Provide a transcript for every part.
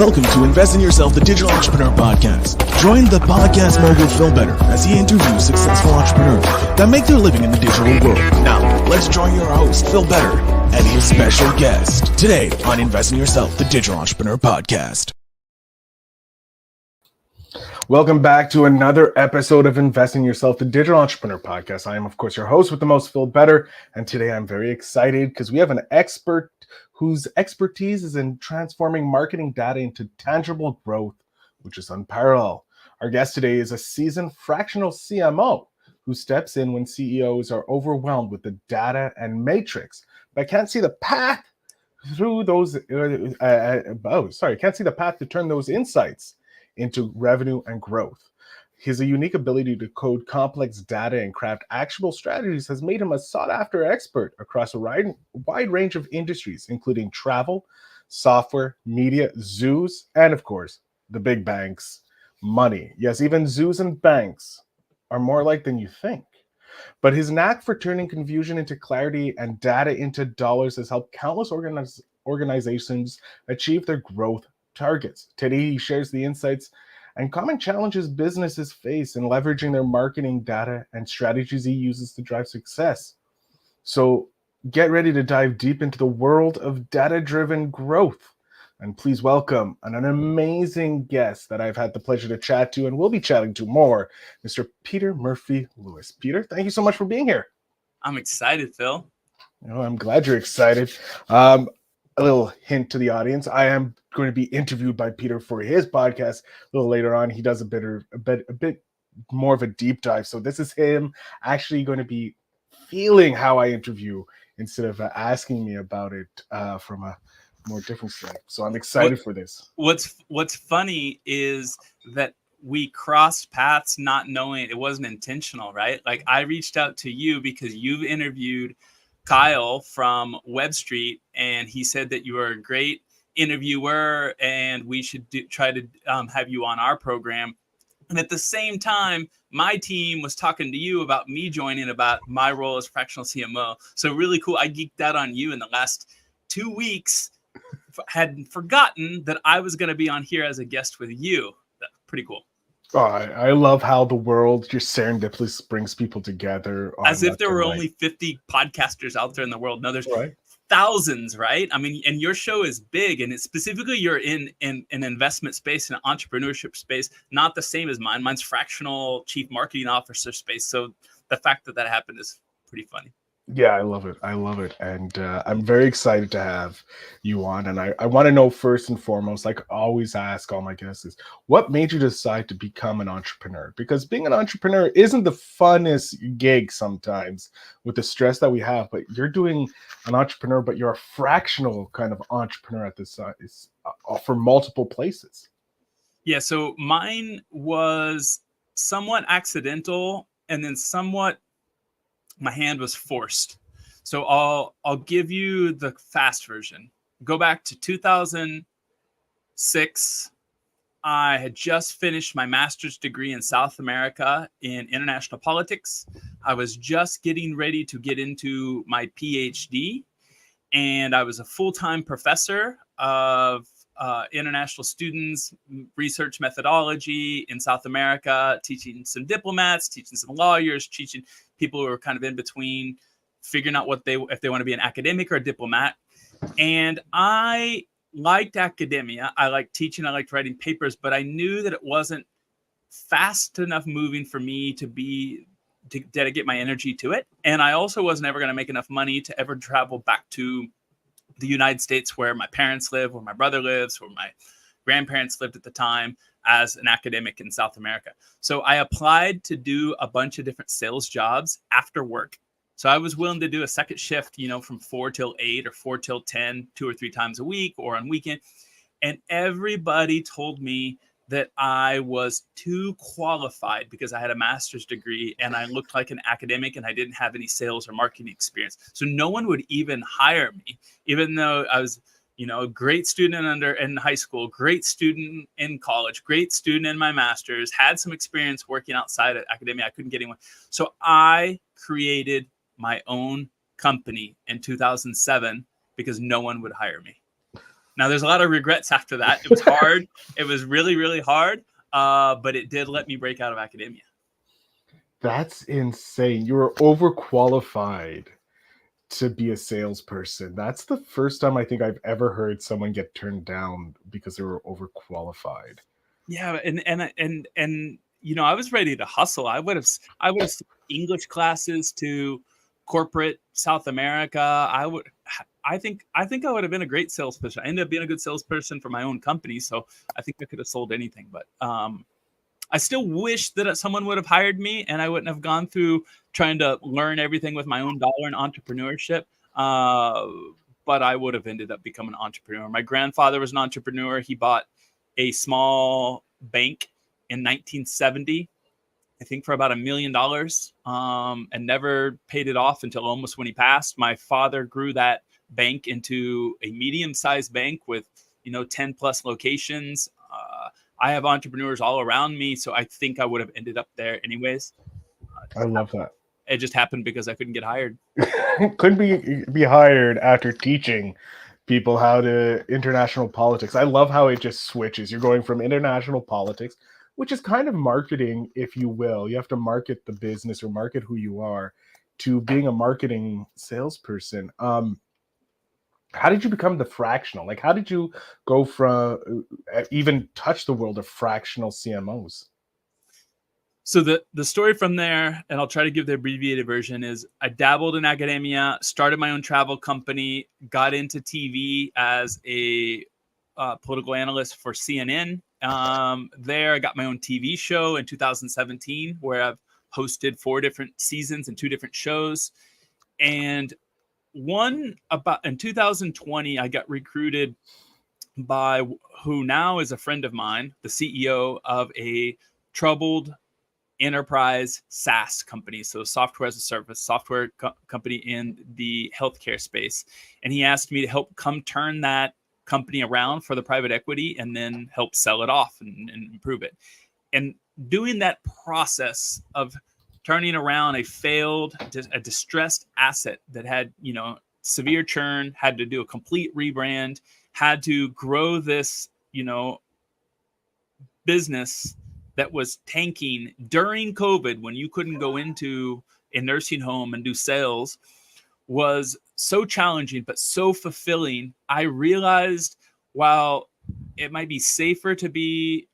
Welcome to Invest in Yourself, the Digital Entrepreneur Podcast. Join the podcast mogul Phil Better as he interviews successful entrepreneurs that make their living in the digital world. Now, let's join your host, Phil Better, and his special guest today on Invest in Yourself, the Digital Entrepreneur Podcast. Welcome back to another episode of Invest in Yourself, the Digital Entrepreneur Podcast. I am, of course, your host with the most, Phil Better. And today I'm very excited because we have an expert whose expertise is in transforming marketing data into tangible growth, which is unparalleled. Our guest today is a seasoned fractional CMO who steps in when CEOs are overwhelmed with the data and matrix, but can't see the path through those, can't see the path to turn those insights into revenue and growth. His unique ability to code complex data and craft actionable strategies has made him a sought-after expert across a wide range of industries, including travel, software, media, zoos, and of course, the big banks, money. Yes, even zoos and banks are more alike than you think. But his knack for turning confusion into clarity and data into dollars has helped countless organizations achieve their growth targets. Today, he shares the insights and common challenges businesses face in leveraging their marketing data and strategies he uses to drive success. So get ready to dive deep into the world of data-driven growth. And please welcome an amazing guest that I've had the pleasure to chat to and will be chatting to more, Mr. Peter Murphy-Lewis. Peter, thank you so much for being here. I'm excited, Phil. I'm glad you're excited. A little hint to the audience. I am going to be interviewed by Peter for his podcast a little later on. He does a bit more of a deep dive. So this is him actually going to be feeling how I interview instead of asking me about it from a more different side. So I'm excited for this. What's funny is that we crossed paths not knowing it wasn't intentional, right? Like I reached out to you because you've interviewed Kyle from Web Street, and he said that you are a great interviewer and we should try to have you on our program. And at the same time, my team was talking to you about me joining about my role as fractional CMO. So really cool. I geeked out on you in the last 2 weeks. Had forgotten that I was going to be on here as a guest with you. That's pretty cool. Oh, I love how the world just serendipitously brings people together. As if there were only 50 podcasters out there in the world. No, there's thousands, right? I mean, and your show is big, and it's specifically you're in an investment space, an entrepreneurship space, not the same as mine. Mine's fractional chief marketing officer space. So the fact that happened is pretty funny. Yeah, I love it. And I'm very excited to have you on. And I want to know first and foremost, like I always ask all my guests, is what made you decide to become an entrepreneur? Because being an entrepreneur isn't the funnest gig sometimes with the stress that we have, but you're doing an entrepreneur, but you're a fractional kind of entrepreneur at this size for multiple places. Yeah, so mine was somewhat accidental and then somewhat my hand was forced. So I'll give you the fast version. Go back to 2006. I had just finished my master's degree in South America in international politics. I was just getting ready to get into my PhD, and I was a full-time professor of international students, research methodology in South America, teaching some diplomats, teaching some lawyers, teaching people who are kind of in between, figuring out if they want to be an academic or a diplomat. And I liked academia. I liked teaching. I liked writing papers, but I knew that it wasn't fast enough moving for me to dedicate my energy to it. And I also wasn't ever going to make enough money to ever travel back to the United States where my parents live, where my brother lives, where my grandparents lived at the time as an academic in South America. So I applied to do a bunch of different sales jobs after work. So I was willing to do a second shift, from 4 till 8 or 4 till 10, 2 or 3 times a week or on weekend. And everybody told me that I was too qualified because I had a master's degree and I looked like an academic and I didn't have any sales or marketing experience. So no one would even hire me, even though I was, a great student in high school, great student in college, great student in my master's, had some experience working outside of academia. I couldn't get anyone. So I created my own company in 2007 because no one would hire me. Now, there's a lot of regrets after that. It was hard. It was really, really hard. But it did let me break out of academia. That's insane. You were overqualified to be a salesperson. That's the first time I think I've ever heard someone get turned down because they were overqualified. Yeah, and I was ready to hustle. I would have English classes to corporate South America. I think I would have been a great salesperson. I ended up being a good salesperson for my own company, so I think I could have sold anything. But I still wish that someone would have hired me, and I wouldn't have gone through trying to learn everything with my own dollar in entrepreneurship. But I would have ended up becoming an entrepreneur. My grandfather was an entrepreneur. He bought a small bank in 1970, I think for about $1 million, and never paid it off until almost when he passed. My father grew that bank into a medium-sized bank with 10 plus locations. I have entrepreneurs all around me, so I think I would have ended up there anyways. I love that. It just happened because I couldn't get hired. Couldn't be hired after teaching people how to international politics. I love how it just switches. You're going from international politics, which is kind of marketing, if you will. You have to market the business or market who you are, to being a marketing salesperson. How did you become the fractional? Like, how did you go from even touch the world of fractional CMOs? So the story from there, and I'll try to give the abbreviated version, is I dabbled in academia, started my own travel company, got into TV as a political analyst for CNN. There, I got my own TV show in 2017, where I've hosted 4 different seasons and 2 different shows. And in 2020, I got recruited by who now is a friend of mine, the CEO of a troubled enterprise SaaS company, so software as a service, software company in the healthcare space. And he asked me to help come turn that company around for the private equity and then help sell it off and improve it. And doing that process of turning around a distressed asset that had, severe churn, had to do a complete rebrand, had to grow this, business that was tanking during COVID when you couldn't go into a nursing home and do sales, was so challenging, but so fulfilling. I realized while it might be safer to be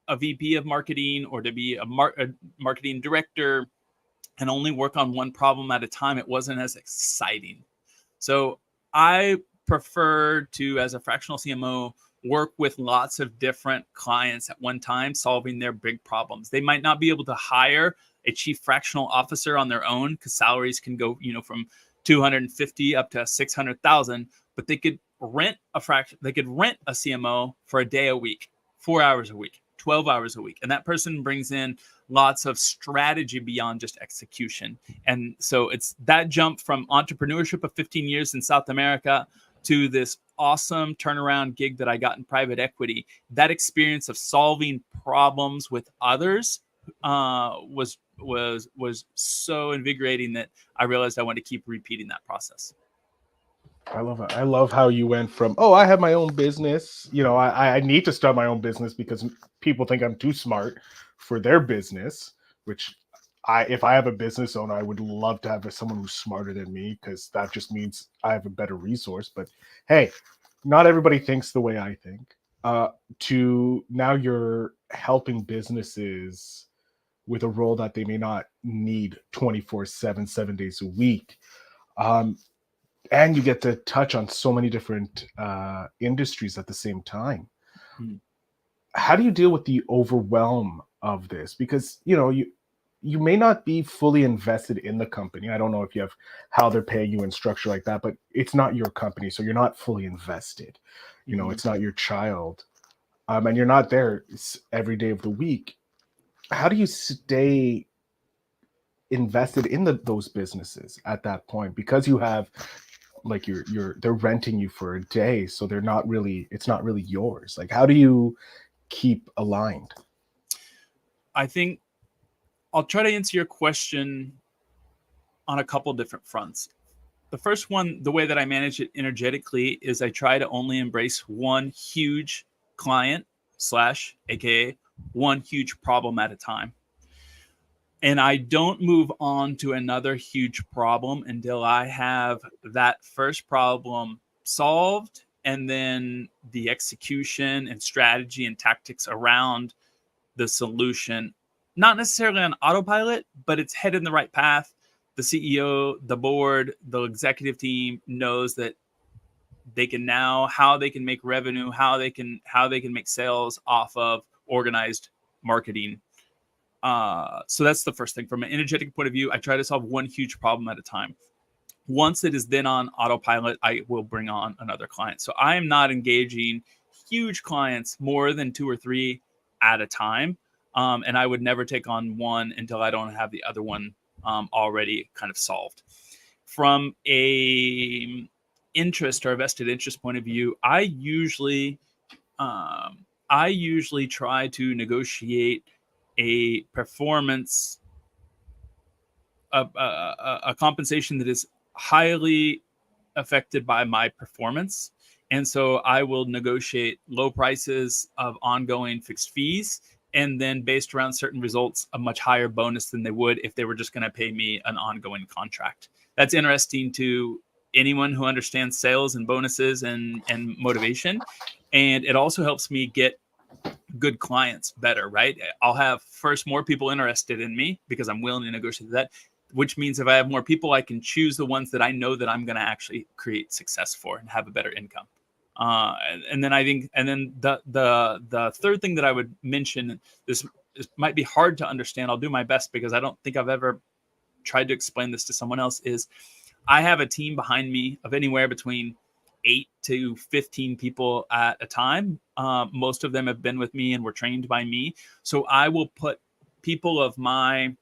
a VP of marketing or to be a marketing director and only work on one problem at a time, it wasn't as exciting. So I prefer to, as a fractional CMO, work with lots of different clients at one time, solving their big problems. They might not be able to hire a chief fractional officer on their own because salaries can go, from 250 up to 600,000, but they could rent a CMO for a day a week, 4 hours a week, 12 hours a week. And that person brings in lots of strategy beyond just execution. And so it's that jump from entrepreneurship of 15 years in South America to this awesome turnaround gig that I got in private equity. That experience of solving problems with others was so invigorating that I realized I wanted to keep repeating that process. I love it. I love how you went from, I have my own business. I need to start my own business because people think I'm too smart for their business, which if I have a business owner, I would love to have someone who's smarter than me because that just means I have a better resource. But hey, not everybody thinks the way I think. To now you're helping businesses with a role that they may not need 24/7, 7 days a week. And you get to touch on so many different industries at the same time. Mm-hmm. How do you deal with the overwhelm of this? Because, you may not be fully invested in the company. I don't know if you have how they're paying you and structure like that, but it's not your company. So you're not fully invested. It's not your child. And you're not there every day of the week. How do you stay invested in those businesses at that point? Because you have, like, they're renting you for a day, so it's not really yours. Like, how do you keep aligned? I think I'll try to answer your question on a couple different fronts. the first one, the way that I manage it energetically is I try to only embrace one huge client slash AKA one huge problem at a time. And I don't move on to another huge problem until I have that first problem solved, and then the execution and strategy and tactics around the solution, not necessarily on autopilot, but it's headed in the right path. The CEO, the board, the executive team knows that they can now, how they can make revenue, how they can make sales off of organized marketing. So that's the first thing. From an energetic point of view, I try to solve one huge problem at a time. Once it is then on autopilot, I will bring on another client. So I am not engaging huge clients more than 2 or 3 at a time. And I would never take on one until I don't have the other one already kind of solved. From a interest or vested interest point of view, I usually try to negotiate a performance, a compensation that is highly affected by my performance. And so I will negotiate low prices of ongoing fixed fees, and then based around certain results, a much higher bonus than they would if they were just going to pay me an ongoing contract. That's interesting to anyone who understands sales and bonuses and motivation. And it also helps me get good clients better, right? I'll have first more people interested in me because I'm willing to negotiate that, which means if I have more people, I can choose the ones that I know that I'm going to actually create success for and have a better income. And then I think, and then the third thing that I would mention, this might be hard to understand. I'll do my best because I don't think I've ever tried to explain this to someone else, is I have a team behind me of anywhere between 8 to 15 people at a time. Most of them have been with me and were trained by me. So I will put people of my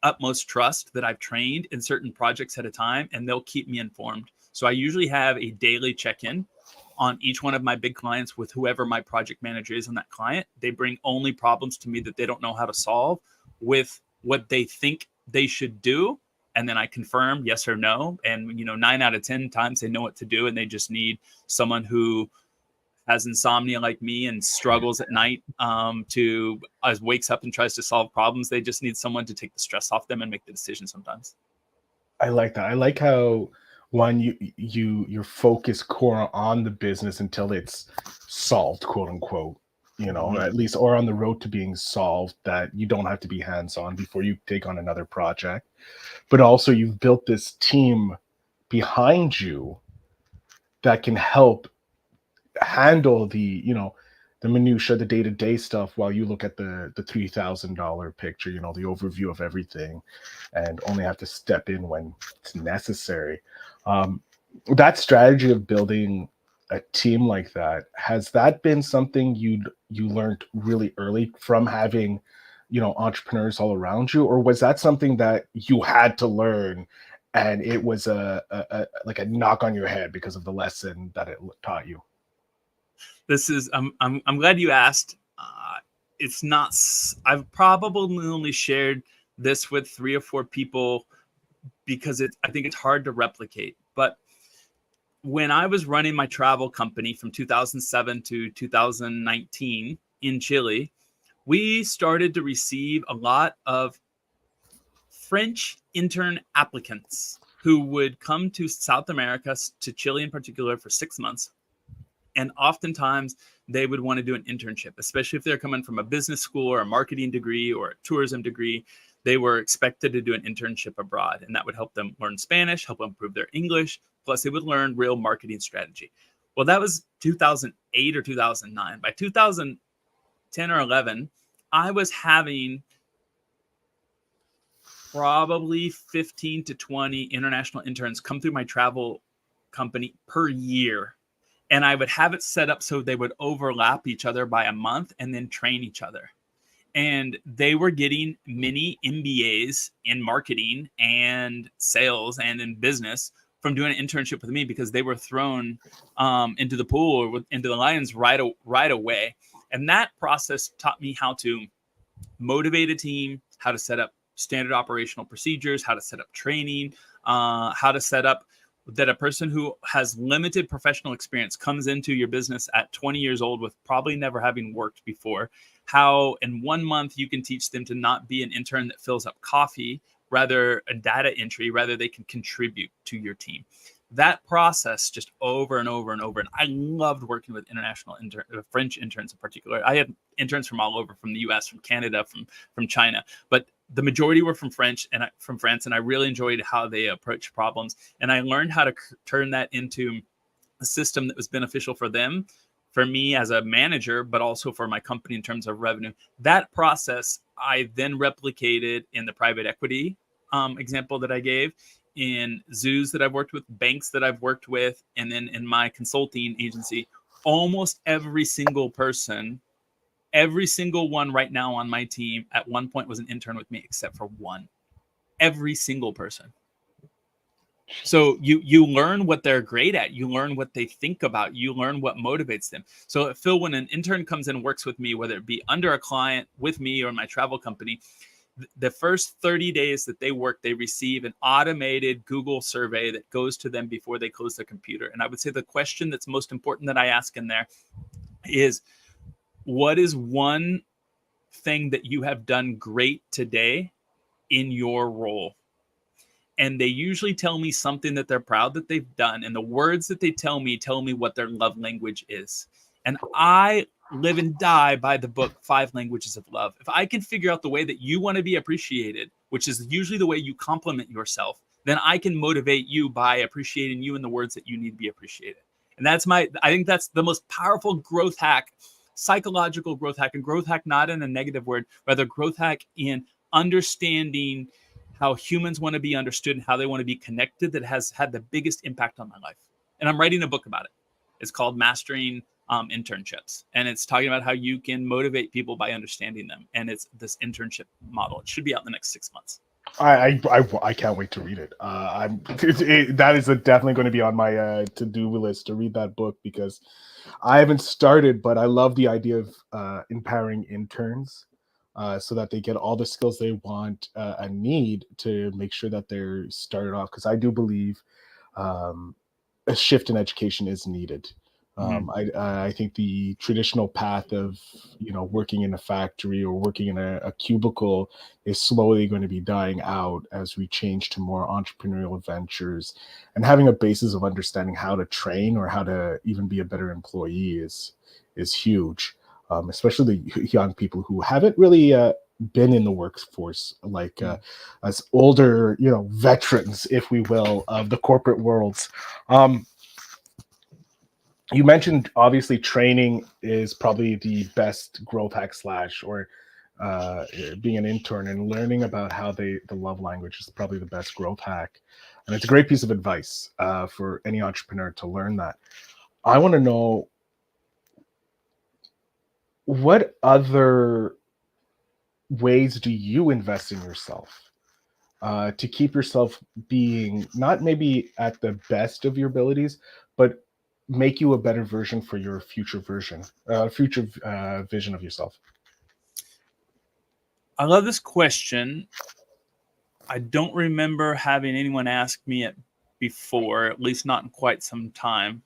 utmost trust that I've trained in certain projects at a time, and they'll keep me informed. So I usually have a daily check-in on each one of my big clients with whoever my project manager is on that client. They bring only problems to me that they don't know how to solve with what they think they should do. And then I confirm yes or no. And, 9 out of 10 times they know what to do. And they just need someone who has insomnia like me and struggles at night wakes up and tries to solve problems. They just need someone to take the stress off them and make the decision sometimes. I like that. I like how you're focused core on the business until it's solved, quote unquote, at least, or on the road to being solved, that you don't have to be hands-on before you take on another project. But also you've built this team behind you that can help handle the minutia, the day-to-day stuff, while you look at the $3,000 picture, the overview of everything, and only have to step in when it's necessary. That strategy of building a team like that, has that been something you learned really early from having entrepreneurs all around you, or was that something that you had to learn and it was like a knock on your head because of the lesson that it taught you? This is I'm glad you asked. It's not. I've probably only shared this with 3 or 4 people because I think it's hard to replicate. But when I was running my travel company from 2007 to 2019 in Chile, we started to receive a lot of French intern applicants who would come to South America, to Chile in particular, for 6 months. And oftentimes they would want to do an internship, especially if they're coming from a business school or a marketing degree or a tourism degree. They were expected to do an internship abroad, and that would help them learn Spanish, help them improve their English. Plus, they would learn real marketing strategy. Well, that was 2008 or 2009. By 2010 or 11, I was having probably 15 to 20 international interns come through my travel company per year. And I would have it set up so they would overlap each other by a month and then train each other. And they were getting mini MBAs in marketing and sales and in business from doing an internship with me, because they were thrown into the pool or into the lions right away. And that process taught me how to motivate a team, how to set up standard operational procedures, how to set up training, how to set up that a person who has limited professional experience comes into your business at 20 years old with probably never having worked before, how in 1 month you can teach them to not be an intern that fills up coffee, rather a data entry, rather they can contribute to your team. That process just over and over and over. And I loved working with international French interns in particular. I had interns from all over, from the US, from Canada, from China, but the majority were from France, and I really enjoyed how they approach problems. And I learned how to turn that into a system that was beneficial for them, for me as a manager, but also for my company in terms of revenue. That process I then replicated in the private equity example that I gave, in zoos that I've worked with, banks that I've worked with, and then in my consulting agency. Almost every single person, every single one right now on my team at one point was an intern with me, except for one. Every single person. So you learn what they're great at. You learn what they think about. You learn what motivates them. So Phil, when an intern comes in and works with me, whether it be under a client, with me, or my travel company, the first 30 days that they work, they receive an automated Google survey that goes to them before they close their computer. And I would say the question that's most important that I ask in there is, what is one thing that you have done great today in your role? And they usually tell me something that they're proud that they've done. And the words that they tell me what their love language is. And I live and die by the book, 5 Languages of Love. If I can figure out the way that you want to be appreciated, which is usually the way you compliment yourself, then I can motivate you by appreciating you in the words that you need to be appreciated. And I think that's the most powerful growth hack, psychological growth hack, and growth hack not in a negative word, rather growth hack in understanding how humans want to be understood and how they want to be connected, that has had the biggest impact on my life. And I'm writing a book about it. It's called Mastering Internships. And it's talking about how you can motivate people by understanding them. And it's this internship model. It should be out in the next 6 months. I can't wait to read it. That is definitely going to be on my to-do list to read that book, because I haven't started, but I love the idea of empowering interns so that they get all the skills they want and need to make sure that they're started off. Because I do believe a shift in education is needed. I think the traditional path of, working in a factory or working in a cubicle is slowly going to be dying out as we change to more entrepreneurial ventures, and having a basis of understanding how to train or how to even be a better employee is huge, especially the young people who haven't really been in the workforce, like as older, veterans, if we will, of the corporate worlds. You mentioned, obviously, training is probably the best growth hack or being an intern and learning about how the love language is probably the best growth hack. And it's a great piece of advice for any entrepreneur to learn that. I want to know, what other ways do you invest in yourself to keep yourself being not maybe at the best of your abilities, but make you a better version for your future vision of yourself? I love this question. I don't remember having anyone ask me it before, at least not in quite some time.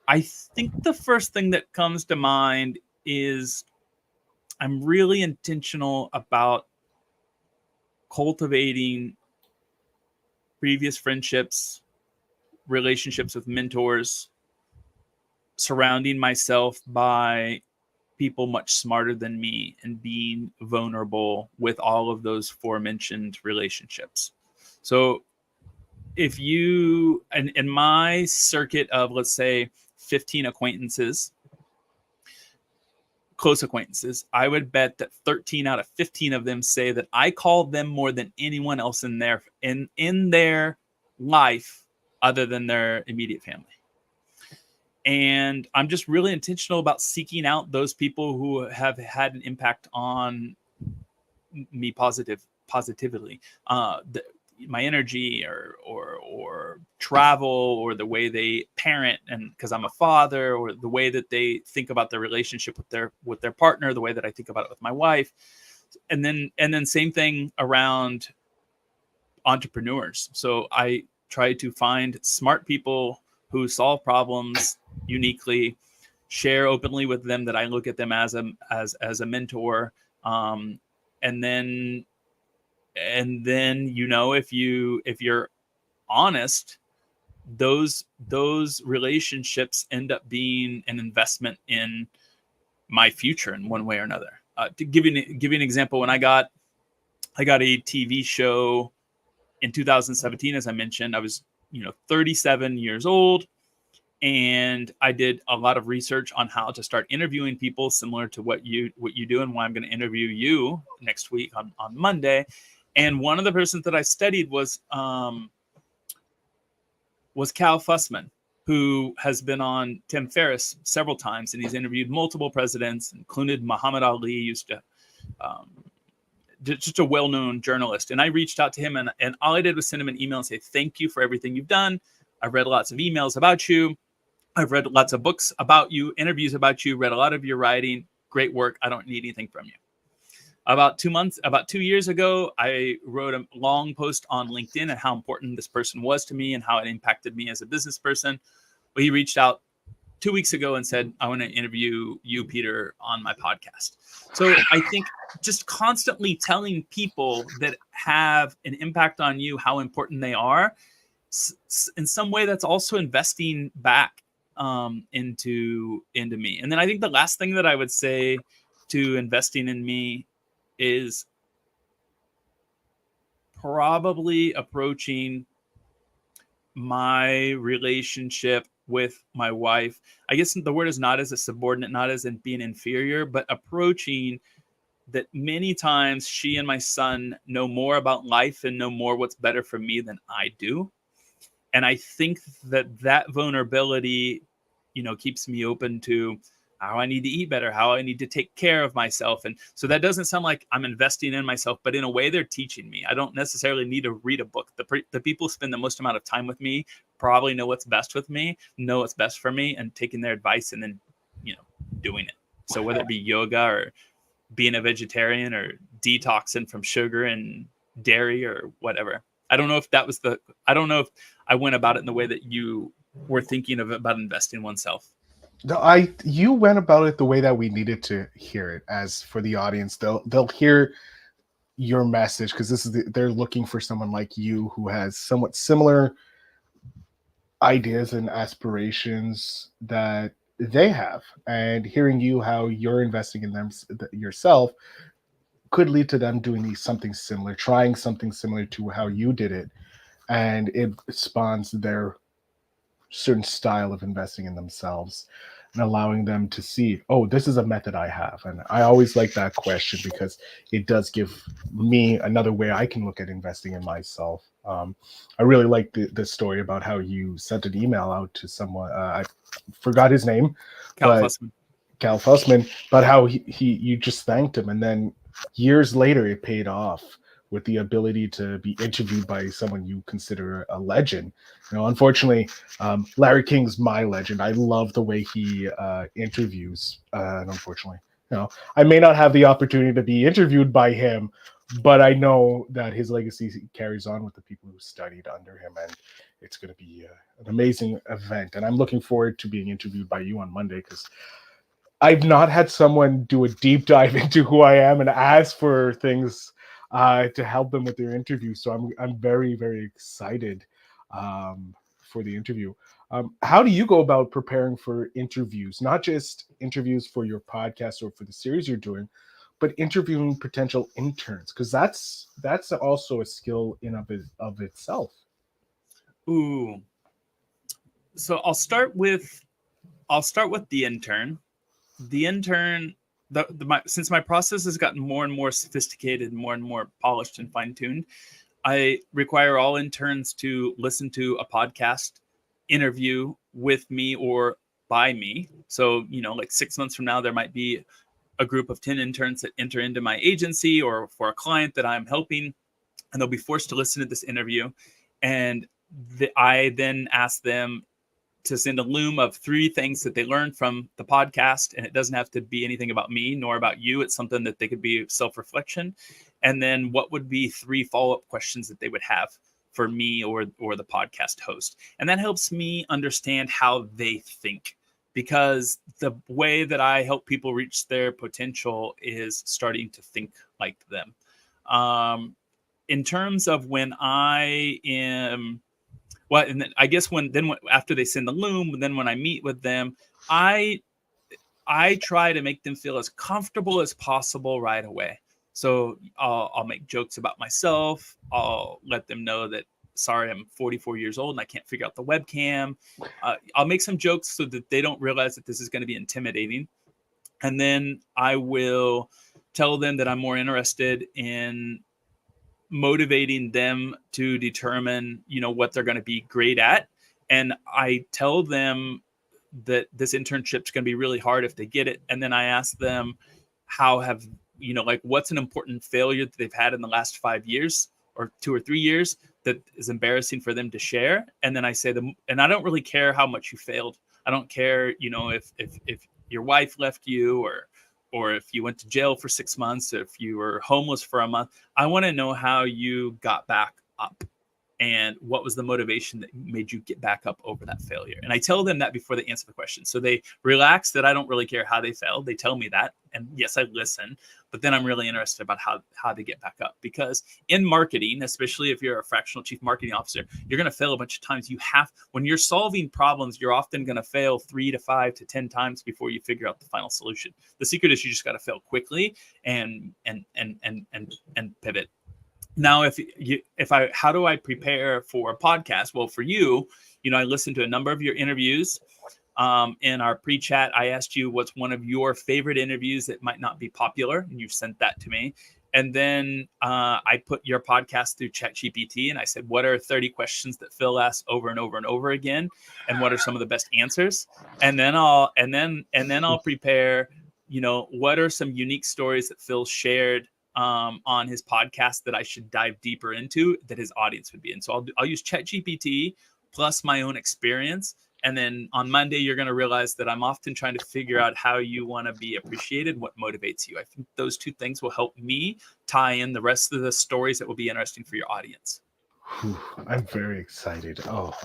I think the first thing that comes to mind is I'm really intentional about cultivating previous friendships, relationships with mentors, surrounding myself by people much smarter than me, and being vulnerable with all of those aforementioned relationships. So if you, in my circuit of, let's say, 15 acquaintances, close acquaintances, I would bet that 13 out of 15 of them say that I call them more than anyone else in their life other than their immediate family. And I'm just really intentional about seeking out those people who have had an impact on me positively. My energy or travel, or the way they parent, and because I'm a father, or the way that they think about their relationship with their partner, the way that I think about it with my wife. And then same thing around entrepreneurs. So I try to find smart people who solve problems uniquely, share openly with them that I look at them as a mentor. And then, if you're honest, those relationships end up being an investment in my future in one way or another. To give you an example, when I got a TV show in 2017, as I mentioned, I was 37 years old, and I did a lot of research on how to start interviewing people, similar to what you do, and why I'm going to interview you next week on Monday. And one of the persons that I studied was Cal Fussman, who has been on Tim Ferriss several times, and he's interviewed multiple presidents, included Muhammad Ali, used to just a well-known journalist. And I reached out to him, and all I did was send him an email and say, thank you for everything you've done. I've read lots of emails about you. I've read lots of books about you, interviews about you, read a lot of your writing. Great work. I don't need anything from you. About 2 years ago, I wrote a long post on LinkedIn and how important this person was to me and how it impacted me as a business person. Well, he reached out 2 weeks ago and said, I want to interview you, Peter, on my podcast. So I think just constantly telling people that have an impact on you how important they are, in some way that's also investing back into me. And then I think the last thing that I would say to investing in me is probably approaching my relationship with my wife. I guess the word is not as a subordinate, not as in being inferior, but approaching that many times she and my son know more about life and know more what's better for me than I do. And I think that vulnerability, keeps me open to how I need to eat better, how I need to take care of myself. And so that doesn't sound like I'm investing in myself, but in a way they're teaching me. I don't necessarily need to read a book. The people who spend the most amount of time with me probably know what's best with me, know what's best for me, and taking their advice and then, doing it. So whether it be yoga or being a vegetarian or detoxing from sugar and dairy or whatever. I don't know if I went about it in the way that you were thinking of about investing in oneself. No, you went about it the way that we needed to hear it. As for the audience, they'll hear your message, because they're looking for someone like you who has somewhat similar ideas and aspirations that they have, and hearing you how you're investing in them yourself could lead to them doing something similar, trying something similar to how you did it, and it spawns their certain style of investing in themselves and allowing them to see, oh, this is a method I have. And I always like that question, because it does give me another way I can look at investing in myself. I really like the story about how you sent an email out to someone, I forgot his name, Cal Fussman, but how you just thanked him, and then years later it paid off with the ability to be interviewed by someone you consider a legend. Unfortunately, Larry King's my legend. I love the way he interviews, and unfortunately, I may not have the opportunity to be interviewed by him, but I know that his legacy carries on with the people who studied under him, and it's going to be an amazing event. And I'm looking forward to being interviewed by you on Monday, because I've not had someone do a deep dive into who I am and ask for things to help them with their interview. So I'm very, very excited for the interview. How do you go about preparing for interviews? Not just interviews for your podcast or for the series you're doing, but interviewing potential interns, because that's also a skill in of itself. Ooh. So I'll start with the intern. The intern, since my process has gotten more and more sophisticated, more and more polished and fine-tuned, I require all interns to listen to a podcast interview with me or by me. So, like 6 months from now, there might be a group of 10 interns that enter into my agency or for a client that I'm helping, and they'll be forced to listen to this interview. And I then ask them to send a loom of 3 things that they learned from the podcast. And it doesn't have to be anything about me nor about you. It's something that they could be self-reflection. And then what would be 3 follow-up questions that they would have for me or the podcast host. And that helps me understand how they think, because the way that I help people reach their potential is starting to think like them. In terms of when I am, well, and then I guess after they send the loom, then when I meet with them, I try to make them feel as comfortable as possible right away. So I'll make jokes about myself. I'll let them know that, sorry, I'm 44 years old and I can't figure out the webcam. I'll make some jokes so that they don't realize that this is going to be intimidating. And then I will tell them that I'm more interested in motivating them to determine, what they're going to be great at. And I tell them that this internship is going to be really hard if they get it. And then I ask them what's an important failure that they've had in the last 5 years or 2 or 3 years that is embarrassing for them to share. And then I say them, and I don't really care how much you failed. I don't care, if your wife left you or if you went to jail for 6 months, if you were homeless for a month. I want to know how you got back up and what was the motivation that made you get back up over that failure. And I tell them that before they answer the question. So they relax that I don't really care how they failed. They tell me that. And yes, I listen, but then I'm really interested about how they get back up. Because in marketing, especially if you're a fractional chief marketing officer, you're going to fail a bunch of times. When you're solving problems, you're often going to fail 3 to 5 to 10 times before you figure out the final solution. The secret is you just got to fail quickly and pivot. Now, how do I prepare for a podcast? Well, for you, I listened to a number of your interviews. In our pre-chat, I asked you what's one of your favorite interviews that might not be popular, and you've sent that to me. And then I put your podcast through ChatGPT, and I said, what are 30 questions that Phil asks over and over and over again, and what are some of the best answers? And then I'll prepare, what are some unique stories that Phil shared on his podcast that I should dive deeper into that his audience would be in. So I'll use ChatGPT plus my own experience. And then on Monday, you're going to realize that I'm often trying to figure out how you want to be appreciated, what motivates you. I think those two things will help me tie in the rest of the stories that will be interesting for your audience. Whew, I'm very excited.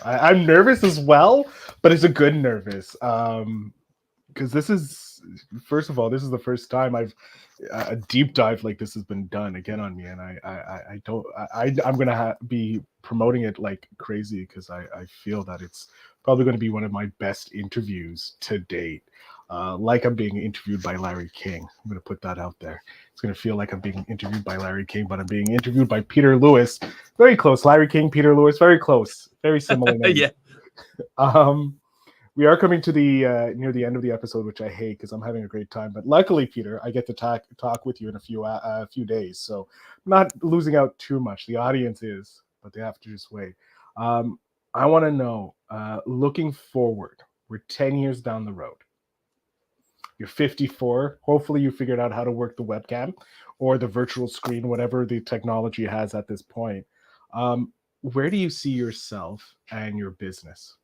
I'm nervous as well, but it's a good nervous. Because this is, first of all, this is the first time a deep dive like this has been done again on me, and I'm gonna be promoting it like crazy because I feel that it's probably going to be one of my best interviews to date. Like I'm being interviewed by Larry King. I'm going to put that out there. It's going to feel like I'm being interviewed by Larry King, but I'm being interviewed by Peter Lewis. Very close. Larry King, Peter Lewis, very close. Very similar names. Yeah. We are coming to the near the end of the episode, which I hate because I'm having a great time. But luckily, Peter, I get to talk with you in a few days, so I'm not losing out too much. The audience is, but they have to just wait. I want to know, looking forward, we're 10 years down the road. You're 54. Hopefully, you figured out how to work the webcam or the virtual screen, whatever the technology has at this point. Where do you see yourself and your business?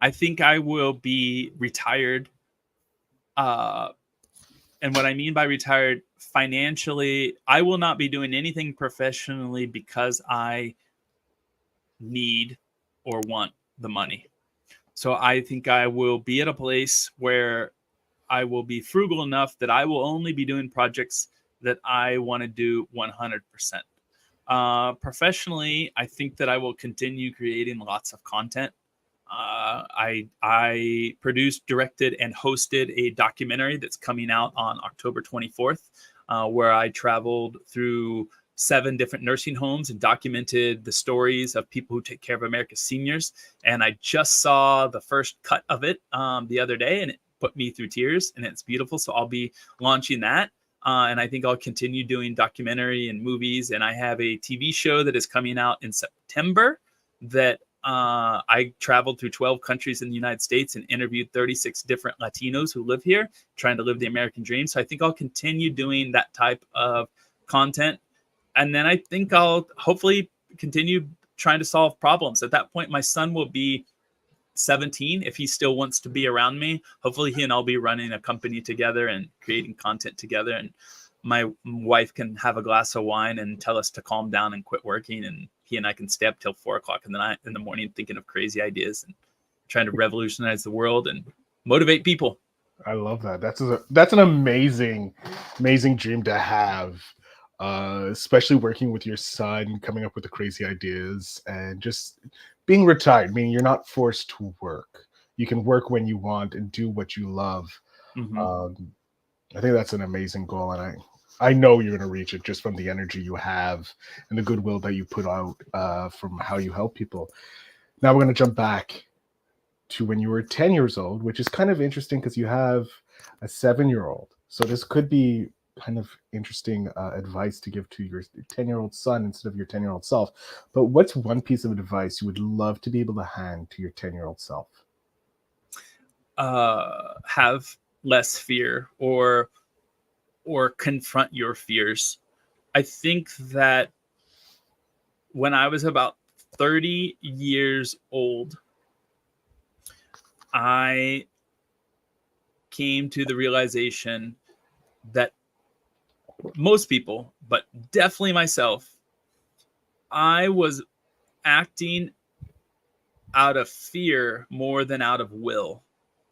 I think I will be retired. And what I mean by retired, financially, I will not be doing anything professionally because I need or want the money. So I think I will be at a place where I will be frugal enough that I will only be doing projects that I want to do 100%. Professionally, I think that I will continue creating lots of content. I produced, directed, and hosted a documentary that's coming out on October 24th, where I traveled through 7 different nursing homes and documented the stories of people who take care of America's seniors. And I just saw the first cut of it the other day, and it put me through tears, and it's beautiful. So I'll be launching that. And I think I'll continue doing documentary and movies. And I have a TV show that is coming out in September that I traveled through 12 countries in the United States and interviewed 36 different Latinos who live here, trying to live the American dream. So I think I'll continue doing that type of content. And then I think I'll hopefully continue trying to solve problems. At that point, my son will be 17 if he still wants to be around me. Hopefully he and I'll be running a company together and creating content together. And my wife can have a glass of wine and tell us to calm down and quit working. And he and I can stay up till 4:00 in the morning thinking of crazy ideas and trying to revolutionize the world and motivate people. I love that. That's an amazing dream to have, especially working with your son, coming up with the crazy ideas, and just being retired, meaning you're not forced to work. You can work when you want and do what you love. I think that's an amazing goal, and I know you're going to reach it just from the energy you have and the goodwill that you put out from how you help people. Now we're going to jump back to when you were 10 years old, which is kind of interesting because you have a 7-year-old. So this could be kind of interesting advice to give to your 10-year-old son instead of your 10-year-old self. But what's one piece of advice you would love to be able to hand to your 10-year-old self? Have less fear or confront your fears. I think that when I was about 30 years old, I came to the realization that most people, but definitely myself, I was acting out of fear more than out of will.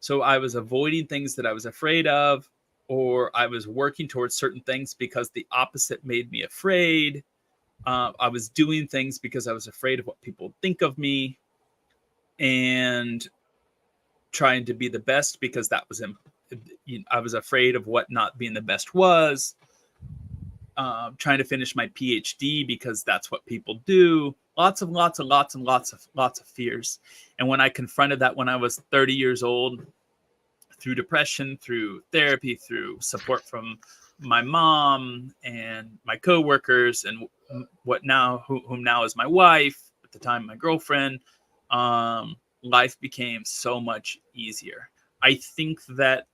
So I was avoiding things that I was afraid of, or I was working towards certain things because the opposite made me afraid. I was doing things because I was afraid of what people think of me, and trying to be the best because that was I was afraid of what not being the best was. Trying to finish my PhD because that's what people do. Lots of fears. And when I confronted that when I was 30 years old, through depression, through therapy, through support from my mom and my coworkers, and whom now is my wife, at the time my girlfriend, life became so much easier. I think that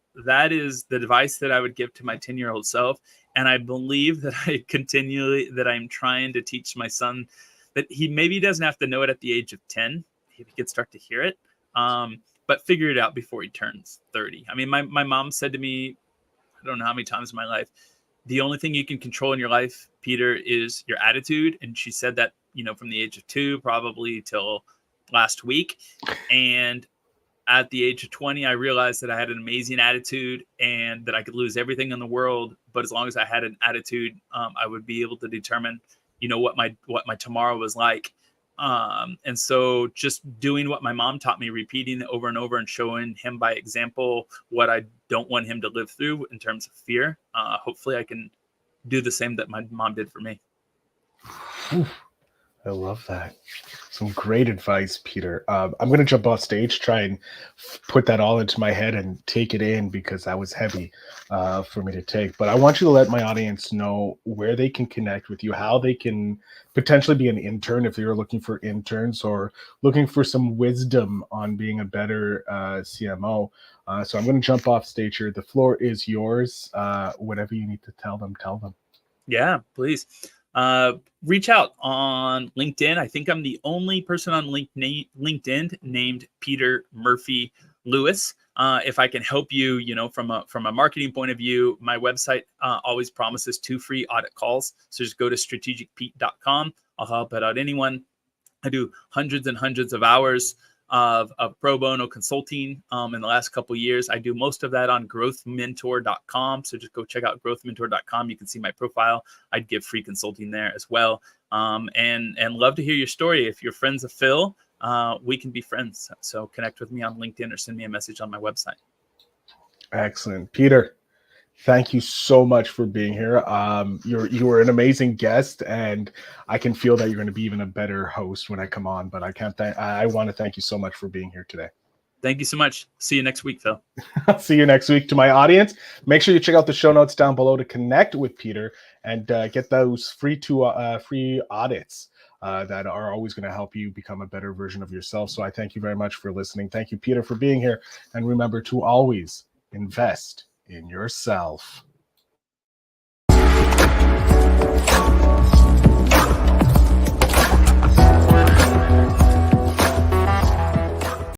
is the advice that I would give to my 10-year-old self. And I believe that I'm trying to teach my son that he maybe doesn't have to know it at the age of 10. He could start to hear it, but figure it out before he turns 30. I mean, my mom said to me, I don't know how many times in my life, the only thing you can control in your life, Peter, is your attitude. And she said that, from the age of 2, probably till last week. And at the age of 20, I realized that I had an amazing attitude and that I could lose everything in the world. But as long as I had an attitude, I would be able to determine, what my tomorrow was like. And so just doing what my mom taught me, repeating it over and over and showing him by example what I don't want him to live through in terms of fear. Hopefully I can do the same that my mom did for me. I love that. Some great advice, Peter. I'm going to jump off stage, try and put that all into my head and take it in because that was heavy for me to take. But I want you to let my audience know where they can connect with you, how they can potentially be an intern if you're looking for interns or looking for some wisdom on being a better CMO. So I'm going to jump off stage here. The floor is yours. Whatever you need to tell them, tell them. Yeah, please. Reach out on LinkedIn. I think I'm the only person on LinkedIn named Peter Murphy Lewis. If I can help you, from a marketing point of view, my website always promises 2 free audit calls. So just go to strategicpete.com. I'll help out anyone. I do hundreds and hundreds of hours of pro bono consulting in the last couple of years. I do most of that on growthmentor.com. So just go check out growthmentor.com. You can see my profile. I'd give free consulting there as well. And love to hear your story. If you're friends of Phil, we can be friends. So connect with me on LinkedIn or send me a message on my website. Excellent. Peter, thank you so much for being here. You were an amazing guest, and I can feel that you're going to be even a better host when I come on. But I want to thank you so much for being here today. Thank you so much. See you next week, Phil. I'll see you next week. To my audience, make sure you check out the show notes down below to connect with Peter and get those free audits that are always going to help you become a better version of yourself. So I thank you very much for listening. Thank you, Peter, for being here. And remember to always invest in yourself.